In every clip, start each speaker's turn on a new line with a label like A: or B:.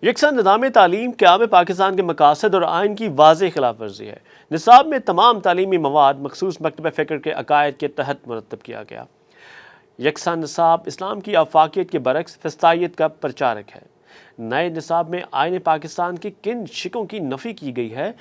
A: یکساں نظام تعلیم قیام پاکستان کے مقاصد اور آئین کی واضح خلاف ورزی ہے۔ نصاب میں تمام تعلیمی مواد مخصوص مکتب فکر کے عقائد کے تحت مرتب کیا گیا۔ یکساں نصاب اسلام کی آفاقیت کے برعکس فسطائیت کا پرچارک ہے۔ نئے نصاب میں آئین پاکستان کی کن شکوں کی نفی کی گئی ہے،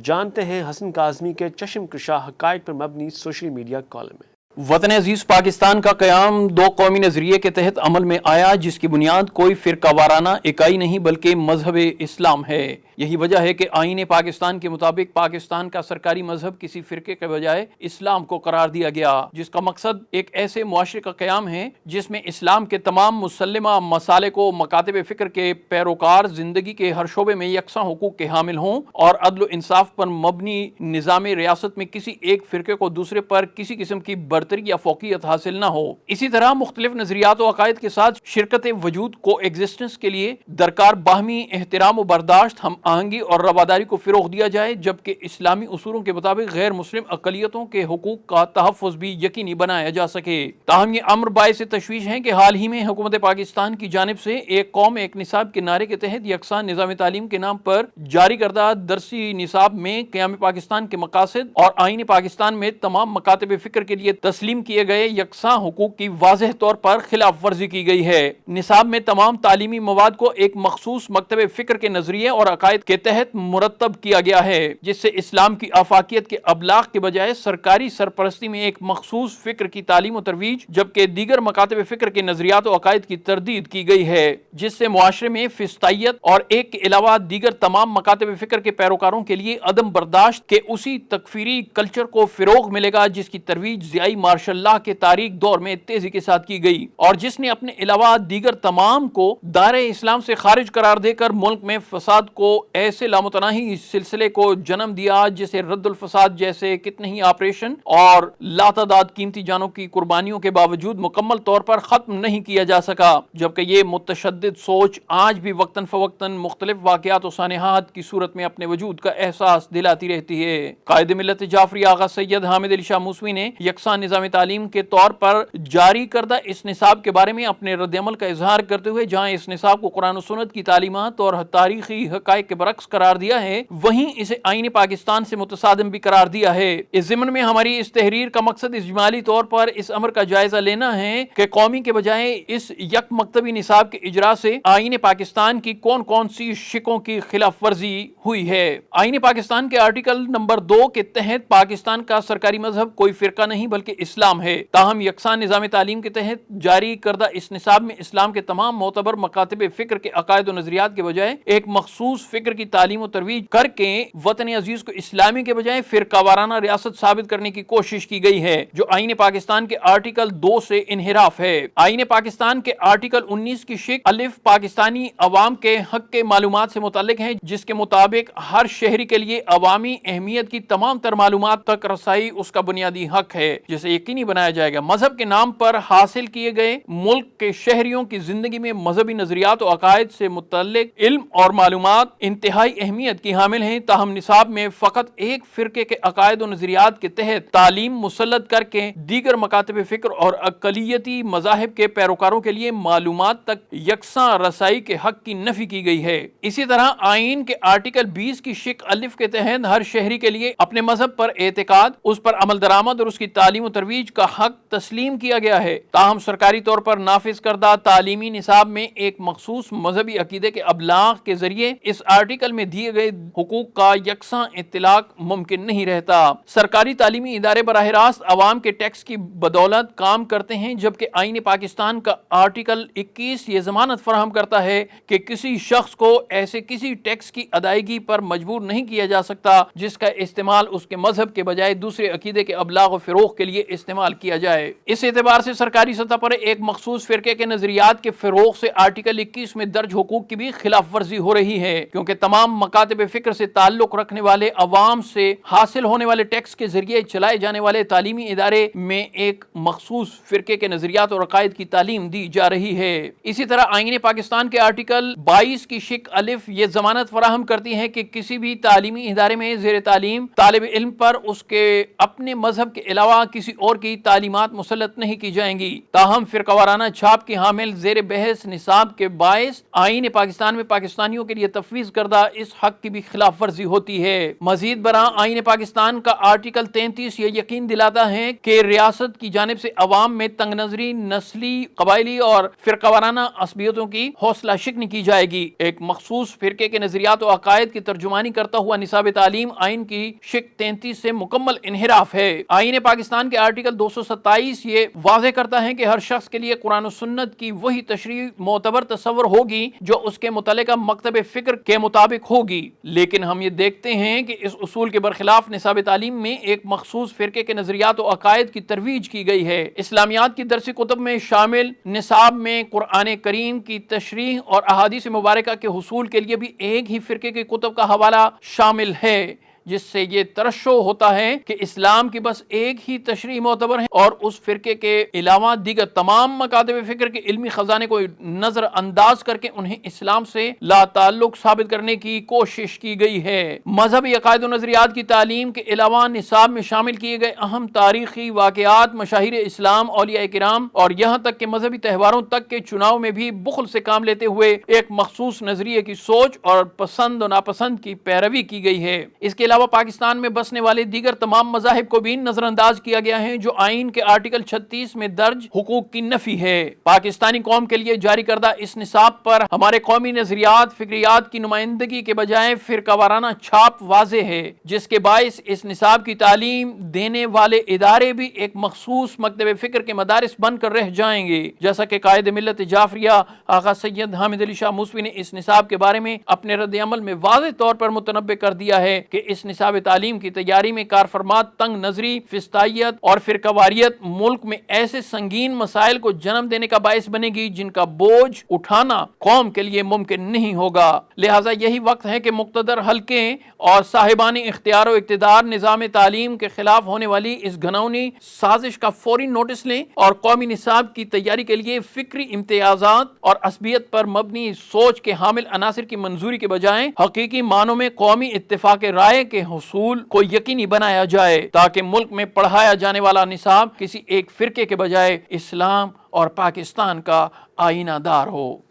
A: جانتے ہیں حسن کاظمی کے چشم کشا حقائق پر مبنی سوشل میڈیا کالم میں۔
B: وطن عزیز پاکستان کا قیام دو قومی نظریے کے تحت عمل میں آیا، جس کی بنیاد کوئی فرقہ وارانہ اکائی نہیں بلکہ مذہب اسلام ہے۔ یہی وجہ ہے کہ آئین پاکستان کے مطابق پاکستان کا سرکاری مذہب کسی فرقے کے بجائے اسلام کو قرار دیا گیا، جس کا مقصد ایک ایسے معاشرے کا قیام ہے جس میں اسلام کے تمام مسلمہ مسالک و مکاتب فکر کے پیروکار زندگی کے ہر شعبے میں یکساں حقوق کے حامل ہوں اور عدل و انصاف پر مبنی نظام ریاست میں کسی ایک فرقے کو دوسرے پر کسی قسم کی برتری یا فوقیت حاصل نہ ہو۔ اسی طرح مختلف نظریات و عقائد کے ساتھ شرکت وجود کو ایگزسٹنس کے لیے درکار باہمی احترام و برداشت، ہم آہنگی اور رواداری کو فروغ دیا جائے، جبکہ اسلامی اصولوں کے مطابق غیر مسلم اقلیتوں کے حقوق کا تحفظ بھی یقینی بنایا جا سکے۔ تاہم یہ امر باعث تشویش ہے کہ حال ہی میں حکومت پاکستان کی جانب سے ایک قوم ایک نصاب کے نعرے کے تحت یکساں نظام تعلیم کے نام پر جاری کردہ درسی نصاب میں قیام پاکستان کے مقاصد اور آئین پاکستان میں تمام مکاتب فکر کے لیے تسلیم کیے گئے یکساں حقوق کی واضح طور پر خلاف ورزی کی گئی ہے۔ نصاب میں تمام تعلیمی مواد کو ایک مخصوص مکتب فکر کے نظریے اور عقائد کے تحت مرتب کیا گیا ہے، جس سے اسلام کی آفاقیت کے ابلاغ کے بجائے سرکاری سرپرستی میں ایک مخصوص فکر کی تعلیم و ترویج، جبکہ دیگر مکاتب فکر کے نظریات و عقائد کی تردید کی گئی ہے، جس سے معاشرے میں فسطائیت اور ایک کے علاوہ دیگر تمام مکاتب فکر کے پیروکاروں کے لیے عدم برداشت کے اسی تکفیری کلچر کو فروغ ملے گا جس کی ترویج ضیائی مارشل اللہ کے تاریخ دور میں تیزی کے ساتھ کی گئی اور جس نے اپنے علاوہ دیگر تمام کو دائرہ اسلام سے خارج قرار دے کر ملک میں فساد کو ایسے لامتناہی سلسلے کو جنم دیا جسے رد الفساد جیسے کتنے ہی آپریشن اور لاتعداد قیمتی جانوں کی قربانیوں کے باوجود مکمل طور پر ختم نہیں کیا جا سکا، جبکہ یہ متشدد سوچ آج بھی وقتاً فوقتاً مختلف واقعات و سانحات کی صورت میں اپنے وجود کا احساس دلاتی رہتی ہے۔ قائد ملت جعفری آغا سید حامد علی شاہ موسوی نے یکساں نظام تعلیم کے طور پر جاری کردہ اس نصاب کے بارے میں اپنے رد عمل کا اظہار کرتے ہوئے جہاں اس نصاب کو قرآن و سنت کی تعلیمات اور تاریخی حقائق کے برعکس قرار دیا ہے، وہیں اسے آئین پاکستان سے متصادم بھی قرار دیا ہے۔ اس ضمن میں ہماری اس تحریر کا مقصد اجمالی طور پر اس امر کا جائزہ لینا ہے کہ قومی کے بجائے اس یک مکتبی نصاب کے اجرا سے آئین پاکستان کی کون کون سی شکوں کی خلاف ورزی ہوئی ہے۔ آئین پاکستان کے آرٹیکل نمبر 2 کے تحت پاکستان کا سرکاری مذہب کوئی فرقہ نہیں بلکہ اسلام ہے، تاہم یکساں نظام تعلیم کے تحت جاری کردہ اس نصاب میں اسلام کے تمام معتبر مکاتب فکر کے عقائد و نظریات کے بجائے ایک مخصوص فکر کی تعلیم و ترویج کر کے وطن عزیز کو اسلامی کے بجائے فرقہ وارانہ ریاست ثابت کرنے کی کوشش کی گئی ہے، جو آئین پاکستان کے آرٹیکل 2 سے انحراف ہے۔ آئین پاکستان کے آرٹیکل 19 کی شق الف پاکستانی عوام کے حق کے معلومات سے متعلق ہے، جس کے مطابق ہر شہری کے لیے عوامی اہمیت کی تمام تر معلومات تک رسائی اس کا بنیادی حق ہے، جسے یقینی بنایا جائے گا۔ مذہب کے نام پر حاصل کیے گئے ملک کے شہریوں کی زندگی میں مذہبی نظریات و عقائد سے متعلق علم اور معلومات انتہائی اہمیت کی حامل ہیں، تاہم نصاب میں فقط ایک فرقے کے عقائد و نظریات کے تحت تعلیم مسلط کر کے دیگر مکاتب فکر اور اقلیتی مذاہب کے پیروکاروں کے لیے معلومات تک یکساں رسائی کے حق کی نفی کی گئی ہے۔ اسی طرح آئین کے آرٹیکل 20 کی شق الف کے تحت ہر شہری کے لیے اپنے مذہب پر اعتقاد، اس پر عمل درآمد اور اس کی تعلیم و ترویج کا حق تسلیم کیا گیا ہے، تاہم سرکاری طور پر نافذ کردہ تعلیمی نصاب میں ایک مخصوص مذہبی عقیدے کے ابلاغ کے ذریعے اس آرٹیکل میں دیے گئے حقوق کا یکساں اطلاق ممکن نہیں رہتا۔ سرکاری تعلیمی ادارے براہ راست عوام کے ٹیکس کی بدولت کام کرتے ہیں، جبکہ آئین پاکستان کا آرٹیکل 21 یہ ضمانت فراہم کرتا ہے کہ کسی شخص کو ایسے کسی ٹیکس کی ادائیگی پر مجبور نہیں کیا جا سکتا جس کا استعمال اس کے مذہب کے بجائے دوسرے عقیدے کے ابلاغ و فروغ کے لیے استعمال کیا جائے۔ اس اعتبار سے سرکاری سطح پر ایک مخصوص فرقے کے نظریات کے فروغ سے آرٹیکل 21 میں درج حقوق کی بھی خلاف ورزی ہو رہی ہے، کیونکہ تمام مکاتب فکر سے تعلق رکھنے والے عوام سے حاصل ہونے والے ٹیکس کے ذریعے چلائے جانے والے تعلیمی ادارے میں ایک مخصوص فرقے کے نظریات اور عقائد کی تعلیم دی جا رہی ہے۔ اسی طرح آئین پاکستان کے آرٹیکل 22 کی شق الف یہ ضمانت فراہم کرتی ہے کہ کسی بھی تعلیمی ادارے میں زیر تعلیم طالب علم پر اس کے اپنے مذہب کے علاوہ کسی اور کی تعلیمات مسلط نہیں کی جائیں گی۔ تاہم فرقہ وارانہ چھاپ کی حامل زیر بحث نصاب کے باعث آئین پاکستان میں پاکستانیوں کے لیے تفویض کردہ اس حق کی بھی خلاف ورزی ہوتی ہے۔ مزید برآں آئین پاکستان کا آرٹیکل 33 یہ یقین دلاتا ہے کہ ریاست کی جانب سے عوام میں تنگ نظری، نسلی، قبائلی اور فرقہ وارانہ عصبیتوں کی حوصلہ شکنی کی جائے گی۔ ایک مخصوص فرقے کے نظریات و عقائد کی ترجمانی کرتا ہوا نصاب تعلیم آئین کی شق 33 سے مکمل انحراف ہے۔ آئین پاکستان کے آرٹیکل 227 یہ واضح کرتا ہے کہ ہر شخص کے لیے قرآن و سنت کی وہی تشریح معتبر تصور ہوگی جو اس کے متعلقہ مکتب فکر کے مطابق ہوگی، لیکن ہم یہ دیکھتے ہیں کہ اس اصول کے برخلاف نصاب تعلیم میں ایک مخصوص فرقے کے نظریات و عقائد کی ترویج کی گئی ہے۔ اسلامیات کی درسی کتب میں شامل نصاب میں قرآن کریم کی تشریح اور احادیث مبارکہ کے حصول کے لیے بھی ایک ہی فرقے کی کتب کا حوالہ شامل ہے، جس سے یہ ترشح ہوتا ہے کہ اسلام کی بس ایک ہی تشریح معتبر ہے اور اس فرقے کے علاوہ دیگر تمام مکاتب فکر کے علمی خزانے کو نظر انداز کر کے انہیں اسلام سے لا تعلق ثابت کرنے کی کوشش کی گئی ہے۔ مذہبی عقائد و نظریات کی تعلیم کے علاوہ نصاب میں شامل کیے گئے اہم تاریخی واقعات، مشاہیر اسلام، اولیاء کرام اور یہاں تک کہ مذہبی تہواروں تک کے چناؤ میں بھی بخل سے کام لیتے ہوئے ایک مخصوص نظریے کی سوچ اور پسند و ناپسند کی پیروی کی گئی ہے۔ اس کے علاوہ پاکستان میں بسنے والے دیگر تمام مذاہب کو بھی نظر انداز کیا گیا ہے جو آئین کے آرٹیکل 36 میں درج حقوق کی نفی ہے۔ پاکستانی قوم کے لیے جاری کردہ اس نصاب پر ہمارے قومی نظریات، فکریات کی نمائندگی کے بجائے فرقہ وارانہ چھاپ واضح ہے، جس کے باعث اس نصاب کی تعلیم دینے والے ادارے بھی ایک مخصوص مکتب فکر کے مدارس بن کر رہ جائیں گے۔ جیسا کہ قائد ملت جعفریہ آقا سید حامد علی شاہ موسوی نے اس نصاب کے بارے میں اپنے رد عمل میں واضح طور پر متنبہ کر دیا ہے کہ اس نصاب تعلیم کی تیاری میں کار فرمات تنگ نظری، فسطائیت اور فرقہ واریت ملک میں ایسے سنگین مسائل کو جنم دینے کا باعث بنے گی جن کا بوجھ اٹھانا قوم کے لیے ممکن نہیں ہوگا۔ لہٰذا یہی وقت ہے کہ مقتدر حلقے اور صاحبان اختیار و اقتدار نظام تعلیم کے خلاف ہونے والی اس گھناؤنی سازش کا فوری نوٹس لیں اور قومی نصاب کی تیاری کے لیے فکری امتیازات اور عصبیت پر مبنی سوچ کے حامل عناصر کی منظوری کے بجائے حقیقی معنوں میں قومی اتفاق رائے کے حصول کو یقینی بنایا جائے تاکہ ملک میں پڑھایا جانے والا نصاب کسی ایک فرقے کے بجائے اسلام اور پاکستان کا آئینہ دار ہو۔